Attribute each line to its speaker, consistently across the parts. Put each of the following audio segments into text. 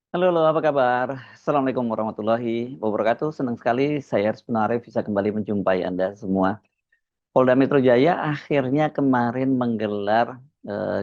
Speaker 1: Halo, apa kabar? Assalamualaikum warahmatullahi wabarakatuh. Senang sekali saya Aris Penarif bisa kembali menjumpai Anda semua. Polda Metro Jaya akhirnya kemarin menggelar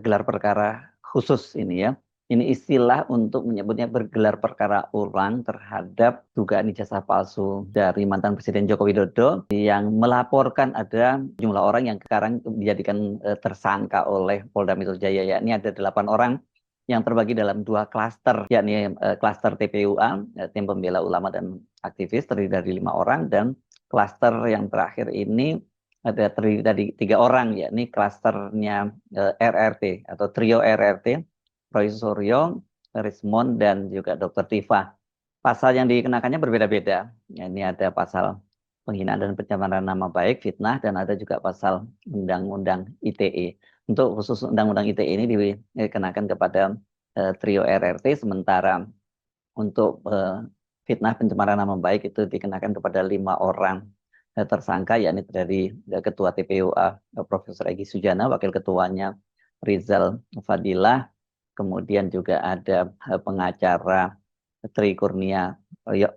Speaker 1: gelar perkara khusus ini ya. Ini istilah untuk menyebutnya bergelar perkara ulang terhadap dugaan ijazah palsu dari mantan Presiden Joko Widodo yang melaporkan ada jumlah orang yang sekarang dijadikan tersangka oleh Polda Metro Jaya, yakni ada 8 orang yang terbagi dalam dua klaster, yakni klaster TPUA, Tim Pembela Ulama dan Aktivis, terdiri dari 5 orang, dan klaster yang terakhir ini ada terdiri dari 3 orang, yakni klasternya RRT atau trio RRT, Roy Suryo, Rismond, dan juga Dr. Tifa. Pasal yang dikenakannya berbeda-beda. Ya, ini ada pasal penghinaan dan pencemaran nama baik, fitnah, dan ada juga pasal Undang-Undang ITE. Untuk khusus Undang-Undang ITE ini dikenakan kepada trio RRT, sementara untuk fitnah pencemaran nama baik itu dikenakan kepada 5 orang tersangka, yakni dari Ketua TPUA Profesor Egy Sujana, Wakil Ketuanya Rizal Fadilah, kemudian juga ada pengacara Tri Kurnia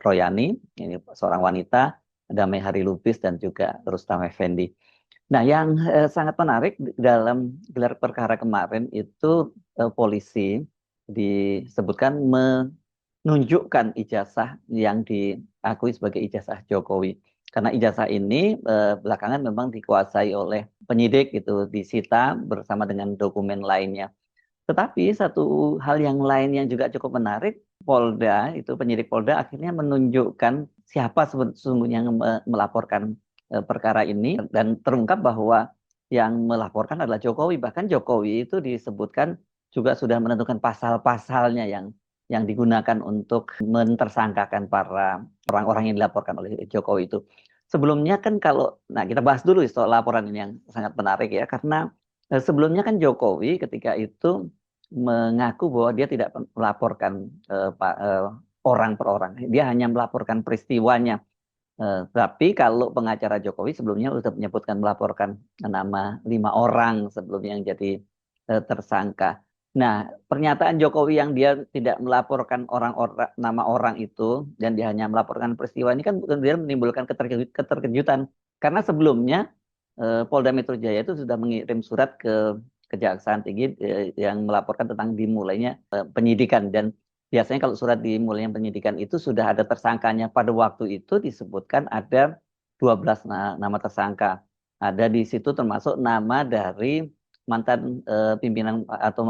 Speaker 1: Royani, ini seorang wanita, Damai Hari Lubis, dan juga Rustam Effendi. Nah, yang sangat menarik dalam gelar perkara kemarin itu polisi disebutkan menunjukkan ijazah yang diakui sebagai ijazah Jokowi. Karena ijazah ini belakangan memang dikuasai oleh penyidik, itu disita bersama dengan dokumen lainnya. Tetapi satu hal yang lain yang juga cukup menarik, Polda, itu penyidik Polda akhirnya menunjukkan siapa sesungguhnya yang melaporkan perkara ini, dan terungkap bahwa yang melaporkan adalah Jokowi. Bahkan Jokowi itu disebutkan juga sudah menentukan pasal-pasalnya yang digunakan untuk mentersangkakan para orang-orang yang dilaporkan oleh Jokowi itu. Sebelumnya kan nah kita bahas dulu soal laporan ini yang sangat menarik ya, karena sebelumnya kan Jokowi ketika itu mengaku bahwa dia tidak melaporkan orang per orang. Dia hanya melaporkan peristiwanya. Tapi kalau pengacara Jokowi sebelumnya sudah menyebutkan melaporkan nama 5 orang sebelumnya yang jadi tersangka. Nah, pernyataan Jokowi yang dia tidak melaporkan orang-orang nama orang itu dan dia hanya melaporkan peristiwa ini kan kemudian menimbulkan keterkejutan, karena sebelumnya Polda Metro Jaya itu sudah mengirim surat ke Kejaksaan Tinggi yang melaporkan tentang dimulainya penyidikan, dan biasanya kalau surat dimulainya penyidikan itu sudah ada tersangkanya. Pada waktu itu disebutkan ada 12 nama tersangka. Ada di situ termasuk nama dari mantan pimpinan atau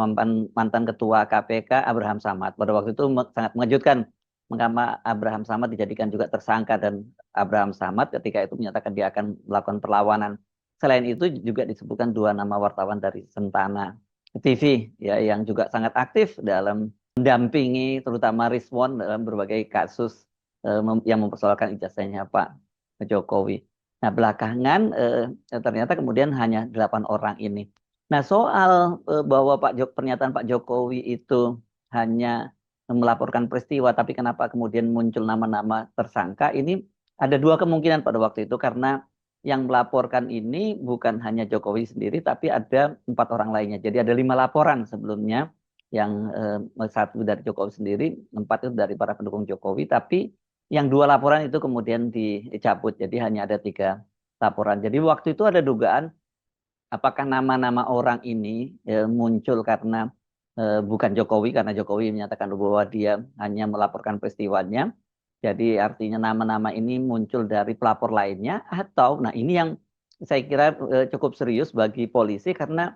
Speaker 1: mantan ketua KPK Abraham Samad. Pada waktu itu sangat mengejutkan mengapa Abraham Samad dijadikan juga tersangka, dan Abraham Samad ketika itu menyatakan dia akan melakukan perlawanan. Selain itu juga disebutkan 2 nama wartawan dari Sentana TV ya, yang juga sangat aktif dalam mendampingi terutama Rizwan dalam berbagai kasus yang mempersoalkan ijazahnya Pak Jokowi. Nah, belakangan ternyata kemudian hanya 8 orang ini. Nah, soal bahwa pernyataan Pak Jokowi itu hanya melaporkan peristiwa, tapi kenapa kemudian muncul nama-nama tersangka, ini ada 2 kemungkinan pada waktu itu, karena yang melaporkan ini bukan hanya Jokowi sendiri, tapi ada 4 orang lainnya. Jadi ada 5 laporan sebelumnya, yang 1 dari Jokowi sendiri, 4 itu dari para pendukung Jokowi, tapi yang 2 laporan itu kemudian dicabut. Jadi hanya ada 3 laporan. Jadi waktu itu ada dugaan apakah nama-nama orang ini muncul karena bukan Jokowi, karena Jokowi menyatakan bahwa dia hanya melaporkan peristiwanya. Jadi artinya nama-nama ini muncul dari pelapor lainnya, atau nah ini yang saya kira cukup serius bagi polisi, karena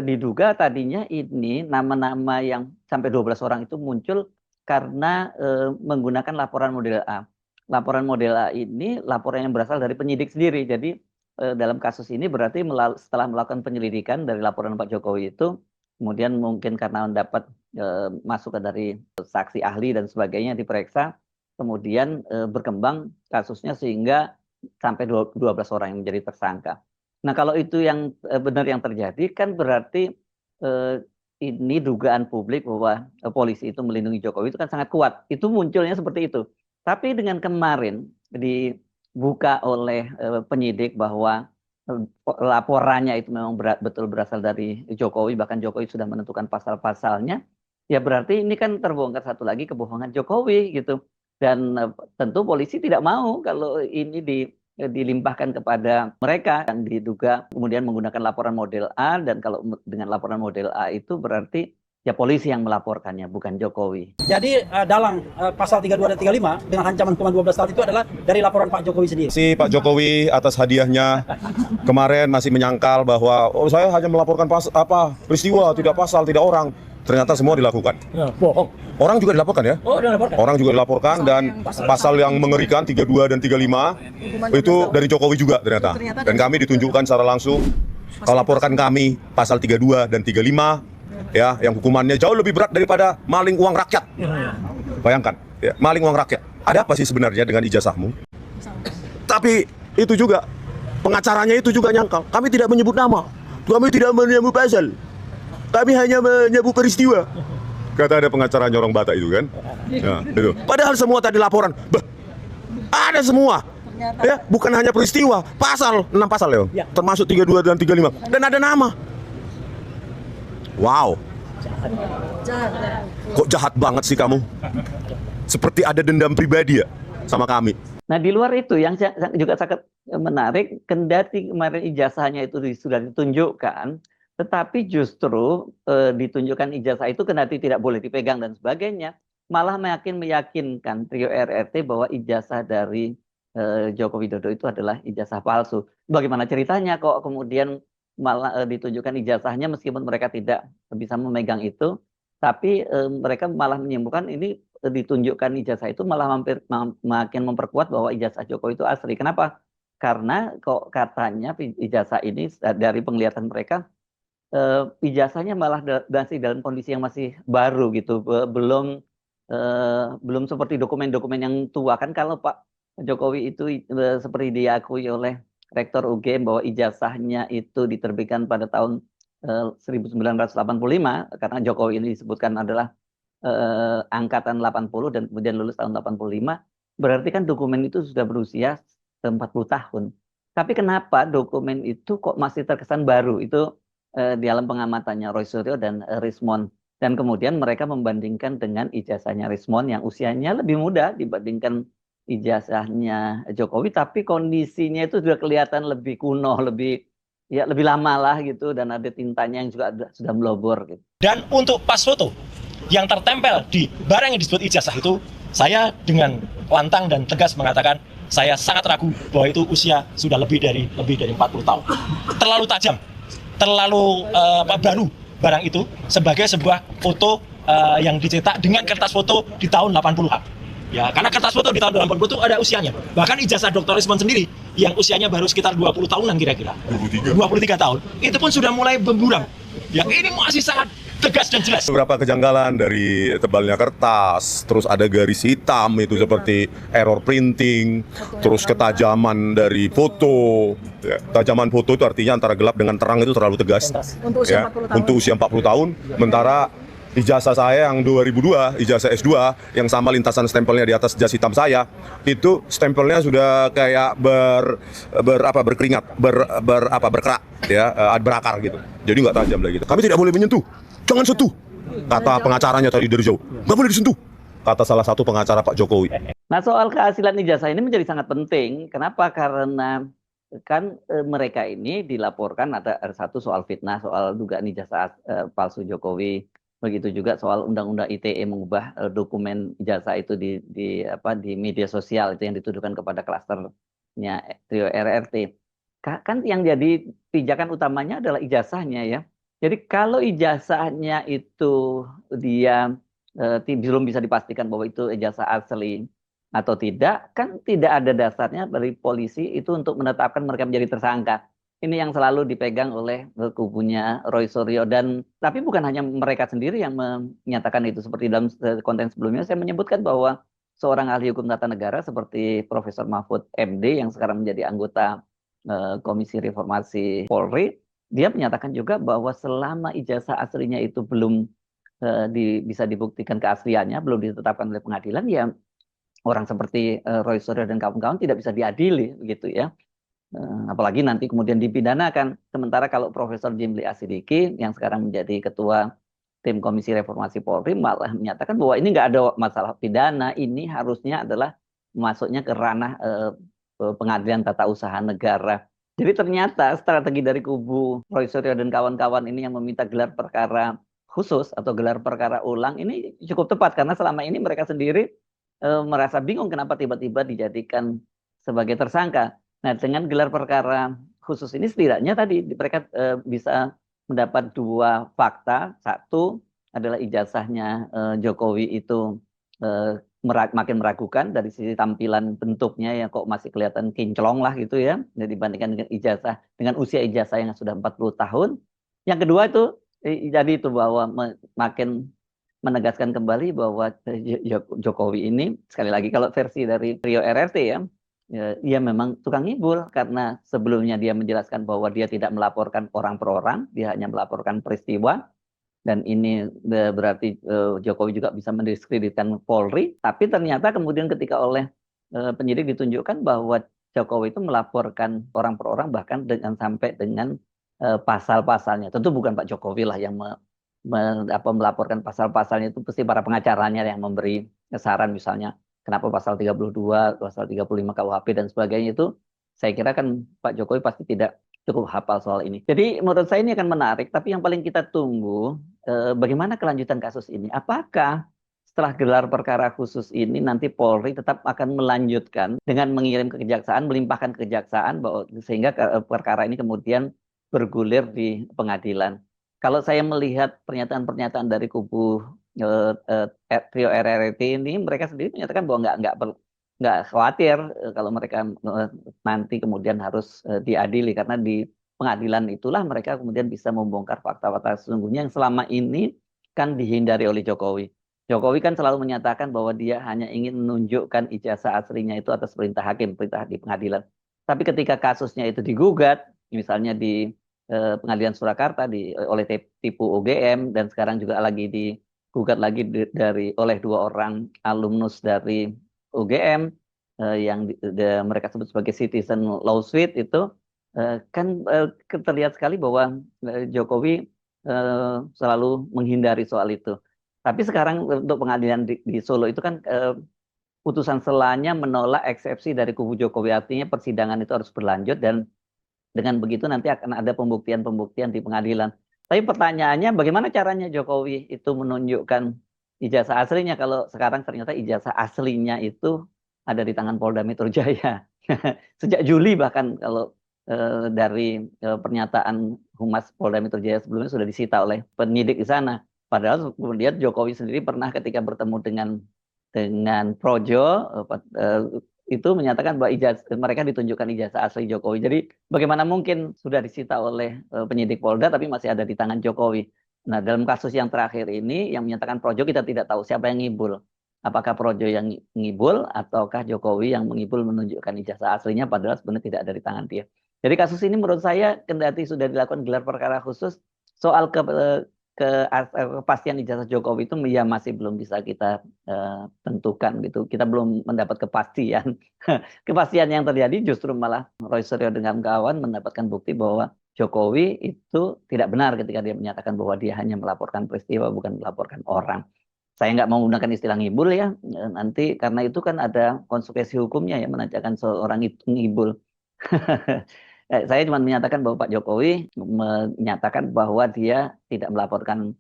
Speaker 1: diduga tadinya ini nama-nama yang sampai 12 orang itu muncul karena menggunakan laporan model A. Laporan model A ini laporan yang berasal dari penyidik sendiri. Jadi dalam kasus ini berarti setelah melakukan penyelidikan dari laporan Pak Jokowi itu, kemudian mungkin karena mendapat masukan dari saksi ahli dan sebagainya diperiksa, kemudian berkembang kasusnya sehingga sampai 12 orang yang menjadi tersangka. Nah, kalau itu yang benar yang terjadi, kan berarti eh, ini dugaan publik bahwa polisi itu melindungi Jokowi itu kan sangat kuat. Itu munculnya seperti itu. Tapi dengan kemarin dibuka oleh penyidik bahwa laporannya itu memang betul berasal dari Jokowi, bahkan Jokowi sudah menentukan pasal-pasalnya, ya berarti ini kan terbongkar satu lagi kebohongan Jokowi gitu. Dan tentu polisi tidak mau kalau ini dilimpahkan kepada mereka yang diduga kemudian menggunakan laporan model A, dan kalau dengan laporan model A itu berarti ya polisi yang melaporkannya, bukan Jokowi.
Speaker 2: Jadi dalam pasal 32 dan 35 dengan ancaman hukuman 12 tahun itu adalah dari laporan Pak Jokowi sendiri.
Speaker 3: Si Pak Jokowi atas hadiahnya kemarin masih menyangkal bahwa saya hanya melaporkan peristiwa, tidak pasal, tidak orang. Ternyata semua dilakukan.
Speaker 2: Ya, bohong.
Speaker 3: Orang juga dilaporkan ya?
Speaker 2: Oh, dilaporkan.
Speaker 3: Orang juga dilaporkan, dan pasal yang mengerikan 32 dan 35 itu dari Jokowi juga ternyata. Dan kami ditunjukkan secara langsung, laporkan kami pasal 32 dan 35 ya, yang hukumannya jauh lebih berat daripada maling uang rakyat. Bayangkan, ya, maling uang rakyat. Ada apa sih sebenarnya dengan ijazahmu? Tapi itu juga, pengacaranya itu juga nyangkal. Kami tidak menyebut nama, kami tidak menyebut pasal, kami hanya menyebut peristiwa. Kata ada pengacaranya orang Batak itu kan. Nah, itu. Padahal semua tadi laporan, ada semua. Ya, bukan hanya peristiwa, pasal, 6 pasal ya, termasuk 32 dan 35. Dan ada nama. Wow. Kok jahat banget sih kamu? Seperti ada dendam pribadi ya sama kami.
Speaker 1: Nah, di luar itu yang juga sangat menarik, kendati kemarin ijazahnya itu sudah ditunjukkan, tetapi justru ditunjukkan ijazah itu kendati tidak boleh dipegang dan sebagainya, malah makin meyakinkan trio RRT bahwa ijazah dari Joko Widodo itu adalah ijazah palsu. Bagaimana ceritanya kok kemudian malah ditunjukkan ijazahnya meskipun mereka tidak bisa memegang itu, tapi mereka malah menyimpulkan ini ditunjukkan ijazah itu malah makin memperkuat bahwa ijazah Jokowi itu asli. Kenapa? Karena kok katanya ijazah ini dari penglihatan mereka, ijazahnya malah masih dalam kondisi yang masih baru gitu, belum seperti dokumen-dokumen yang tua. Kan kalau Pak Jokowi itu seperti diakui oleh Rektor UGM bahwa ijazahnya itu diterbitkan pada tahun 1985, karena Jokowi ini disebutkan adalah angkatan 80 dan kemudian lulus tahun 85, berarti kan dokumen itu sudah berusia 40 tahun. Tapi kenapa dokumen itu kok masih terkesan baru? Itu di dalam pengamatannya Roy Suryo dan Rismond. Dan kemudian mereka membandingkan dengan ijazahnya Rismond yang usianya lebih muda dibandingkan ijazahnya Jokowi, tapi kondisinya itu sudah kelihatan lebih kuno, lebih lama lah gitu, dan ada tintanya yang juga sudah melobor gitu.
Speaker 4: Dan untuk pas foto yang tertempel di barang yang disebut ijazah itu, saya dengan lantang dan tegas mengatakan saya sangat ragu bahwa itu usia sudah lebih dari 40 tahun. Terlalu tajam, terlalu baru barang itu sebagai sebuah foto yang dicetak dengan kertas foto di tahun 80-an. Ya, karena kertas foto di tahun 80 itu ada usianya. Bahkan ijazah Dr. Rismond sendiri yang usianya baru sekitar 20 tahunan kira-kira. 23 tahun. Itu pun sudah mulai berburam. Ya, ini masih sangat tegas dan jelas.
Speaker 3: Beberapa kejanggalan dari tebalnya kertas, terus ada garis hitam itu seperti error printing, terus ketajaman dari foto. Ya, ketajaman foto itu artinya antara gelap dengan terang itu terlalu tegas.
Speaker 2: Untuk usia 40 tahun.
Speaker 3: Untuk usia 40 tahun, sementara ijazah saya yang 2002, ijazah S2 yang sama lintasan stempelnya di atas jas hitam saya, itu stempelnya sudah kayak berkeringat, berkerak ya, berakar gitu. Jadi nggak tajam lagi. Kami tidak boleh menyentuh. Jangan sentuh. Kata pengacaranya tadi dari jauh. Nggak boleh disentuh. Kata salah satu pengacara Pak Jokowi.
Speaker 1: Nah, soal keasilan ijazah ini menjadi sangat penting. Kenapa? Karena kan mereka ini dilaporkan ada satu soal fitnah, soal dugaan ijazah palsu Jokowi. Begitu juga soal undang-undang ITE mengubah dokumen ijazah itu di media sosial, itu yang dituduhkan kepada klasternya trio RRT. Kan yang jadi pijakan utamanya adalah ijazahnya ya. Jadi kalau ijazahnya itu dia belum bisa dipastikan bahwa itu ijazah asli atau tidak, kan tidak ada dasarnya dari polisi itu untuk menetapkan mereka menjadi tersangka. Ini yang selalu dipegang oleh kubunya Roy Suryo, dan tapi bukan hanya mereka sendiri yang menyatakan itu. Seperti dalam konten sebelumnya saya menyebutkan bahwa seorang ahli hukum tata negara seperti Profesor Mahfud MD yang sekarang menjadi anggota Komisi Reformasi Polri, dia menyatakan juga bahwa selama ijazah aslinya itu belum bisa dibuktikan keasliannya, belum ditetapkan oleh pengadilan, ya orang seperti Roy Suryo dan kawan-kawan tidak bisa diadili begitu ya. Apalagi nanti kemudian dipidanakan. Sementara kalau Profesor Jimli Asidiki yang sekarang menjadi ketua tim Komisi Reformasi Polri malah menyatakan bahwa ini nggak ada masalah pidana, ini harusnya adalah masuknya ke ranah pengadilan tata usaha negara. Jadi ternyata strategi dari kubu Roy Suryo dan kawan-kawan ini yang meminta gelar perkara khusus atau gelar perkara ulang ini cukup tepat karena selama ini mereka sendiri merasa bingung kenapa tiba-tiba dijadikan sebagai tersangka. Nah, dengan gelar perkara khusus ini setidaknya tadi mereka bisa mendapat dua fakta. Satu adalah ijazahnya Jokowi itu makin meragukan dari sisi tampilan bentuknya yang kok masih kelihatan kinclong lah gitu ya, dibandingkan dengan ijazah dengan usia ijazah yang sudah 40 tahun. Yang kedua itu jadi itu bahwa makin menegaskan kembali bahwa Jokowi ini sekali lagi kalau versi dari trio RRT ya, ia memang tukang ngibul karena sebelumnya dia menjelaskan bahwa dia tidak melaporkan orang per orang, dia hanya melaporkan peristiwa. Dan ini berarti Jokowi juga bisa mendiskreditkan Polri. Tapi ternyata kemudian ketika oleh penyidik ditunjukkan bahwa Jokowi itu melaporkan orang per orang bahkan sampai dengan pasal-pasalnya. Tentu bukan Pak Jokowi lah yang melaporkan pasal-pasalnya, itu pasti para pengacaranya yang memberi saran misalnya kenapa pasal 32, pasal 35 KUHP dan sebagainya itu saya kira kan Pak Jokowi pasti tidak cukup hafal soal ini. Jadi menurut saya ini akan menarik, tapi yang paling kita tunggu bagaimana kelanjutan kasus ini. Apakah setelah gelar perkara khusus ini nanti Polri tetap akan melanjutkan dengan mengirim ke kejaksaan, melimpahkan ke kejaksaan sehingga perkara ini kemudian bergulir di pengadilan. Kalau saya melihat pernyataan-pernyataan dari kubu trio RRT ini, mereka sendiri menyatakan bahwa nggak khawatir kalau mereka nanti kemudian harus diadili karena di pengadilan itulah mereka kemudian bisa membongkar fakta-fakta sesungguhnya yang selama ini kan dihindari oleh Jokowi. Jokowi kan selalu menyatakan bahwa dia hanya ingin menunjukkan ijazah aslinya itu atas perintah hakim, perintah di pengadilan. Tapi ketika kasusnya itu digugat, misalnya di pengadilan Surakarta oleh tipu UGM dan sekarang juga lagi digugat lagi oleh 2 orang alumnus dari UGM yang mereka sebut sebagai citizen lawsuit itu kan terlihat sekali bahwa Jokowi selalu menghindari soal itu. Tapi sekarang untuk pengadilan di Solo itu kan putusan selanya menolak eksepsi dari kubu Jokowi, artinya persidangan itu harus berlanjut dan dengan begitu nanti akan ada pembuktian-pembuktian di pengadilan. Tapi pertanyaannya bagaimana caranya Jokowi itu menunjukkan ijazah aslinya kalau sekarang ternyata ijazah aslinya itu ada di tangan Polda Metro Jaya. Sejak Juli bahkan kalau dari pernyataan Humas Polda Metro Jaya sebelumnya sudah disita oleh penyidik di sana. Padahal kemudian Jokowi sendiri pernah ketika bertemu dengan Projo itu menyatakan bahwa mereka ditunjukkan ijazah asli Jokowi. Jadi bagaimana mungkin sudah disita oleh penyidik Polda tapi masih ada di tangan Jokowi. Nah, dalam kasus yang terakhir ini yang menyatakan Projo kita tidak tahu siapa yang ngibul. Apakah Projo yang ngibul ataukah Jokowi yang mengibul menunjukkan ijazah aslinya padahal sebenarnya tidak ada di tangan dia. Jadi kasus ini menurut saya kendati sudah dilakukan gelar perkara khusus soal kepastian ijazah Jokowi itu ya masih belum bisa kita tentukan gitu. Kita belum mendapat kepastian. Kepastian yang terjadi justru malah Roy Suryo dengan kawan mendapatkan bukti bahwa Jokowi itu tidak benar ketika dia menyatakan bahwa dia hanya melaporkan peristiwa bukan melaporkan orang. Saya nggak mau menggunakan istilah ngibul ya, nanti karena itu kan ada konsekuensi hukumnya ya menandakan seorang itu ngibul. Saya cuma menyatakan bahwa Pak Jokowi menyatakan bahwa dia tidak melaporkan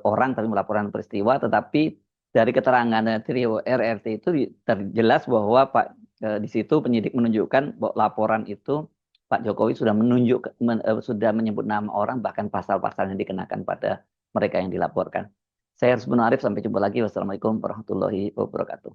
Speaker 1: orang tapi melaporkan peristiwa, tetapi dari keterangan trio RRT itu terjelas bahwa di situ penyidik menunjukkan bahwa laporan itu Pak Jokowi sudah sudah menyebut nama orang bahkan pasal-pasal yang dikenakan pada mereka yang dilaporkan. Saya Harus Arif, sampai jumpa lagi. Wassalamualaikum warahmatullahi wabarakatuh.